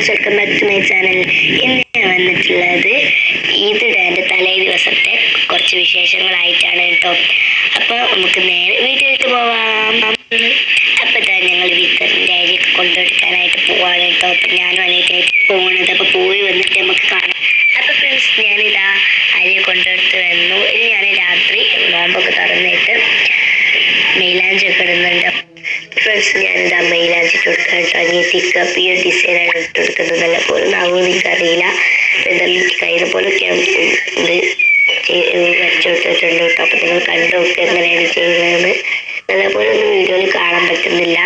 Welcome back to my channel. ഇന്ന് ഞാൻ വന്നിട്ടുള്ളത് ഈദിടെ തലേ ദിവസത്തെ കുറച്ച് വിശേഷങ്ങളായിട്ടാണ് കേട്ടോ. അപ്പോൾ നമുക്ക് നേരെ വീട്ടിലേക്ക് പോവാം. അപ്പോൾ ഞങ്ങൾ വിത്തറിൻ്റെ അരിയൊക്കെ കൊണ്ടുകൊടുക്കാനായിട്ട് പോവാണ് കേട്ടോ. അപ്പം ഞാനും അനിയത്തിനായിട്ട് പോകുന്നത്. അപ്പോൾ പോയി വന്നിട്ട് നമുക്ക് കാണാം. അപ്പോൾ ഫ്രണ്ട്സ്, ഞാനിതാ അരി കൊണ്ടുകൊടുത്ത് വന്നു. ഇനി ഞാൻ രാത്രി നോമ്പൊക്കെ തുറന്നിട്ട് മൈലാഞ്ചൊക്കെ ഇടുന്നുണ്ട്. ഫ്രണ്ട്സ്, ഞാനിതാ മൈലാഞ്ചി ഇട്ട് കൊടുക്കാൻ കേട്ടോ. അനിയത്തിക്ക് അപ്പോൾ ഈ ഒരു ഡിസൈനാണ് ഇട്ട് കൊടുക്കുന്നത്. നല്ല പോലെ നാവും എനിക്കറിയില്ല. എന്തായാലും കഴിയുന്ന പോലൊക്കെ ഇത് വരച്ചു കൊടുത്തിട്ടുണ്ട് കേട്ടോ. അപ്പോൾ നിങ്ങൾ കണ്ടു നോക്കുക എങ്ങനെയാണ് ചെയ്യുന്നതെന്ന്. നല്ലപോലെ ഒന്നും വീഡിയോയിൽ കാണാൻ പറ്റുന്നില്ല.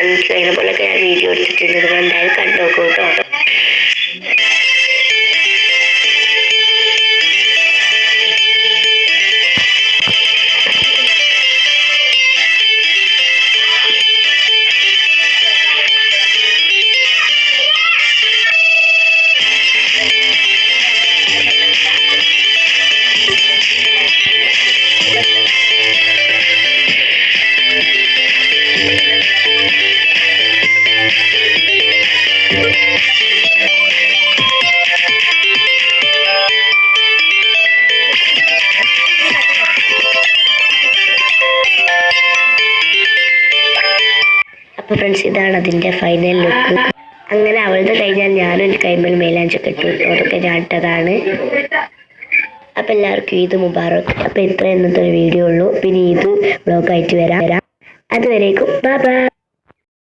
എനിക്ക് കഴിയുന്ന പോലൊക്കെ ഞാൻ വീഡിയോ എടുത്തിട്ടുണ്ട്. നിങ്ങൾ എന്തായാലും കണ്ടു നോക്കൂ കേട്ടോ. അപ്പോൾ ഫ്രണ്ട്സ്, ഇതാണ് അതിൻ്റെ ഫൈനൽ ലുക്ക്. അങ്ങനെ അവളുടെ കഴിഞ്ഞാൽ ഞാനും എൻ്റെ കൈമേൽ മൈലാഞ്ചൊക്കെ ഇട്ടു. അതൊക്കെ ഞാൻ ഇട്ടതാണ്. അപ്പോൾ എല്ലാവർക്കും ഈദ് മുബാറക്. അപ്പോൾ ഇത്ര ഇന്നത്തെ ഒരു വീഡിയോ ഉള്ളൂ. പിന്നെ ഈദ് വ്ളോഗായിട്ട് വരാം. അതുവരേക്കും ബൈ ബൈ.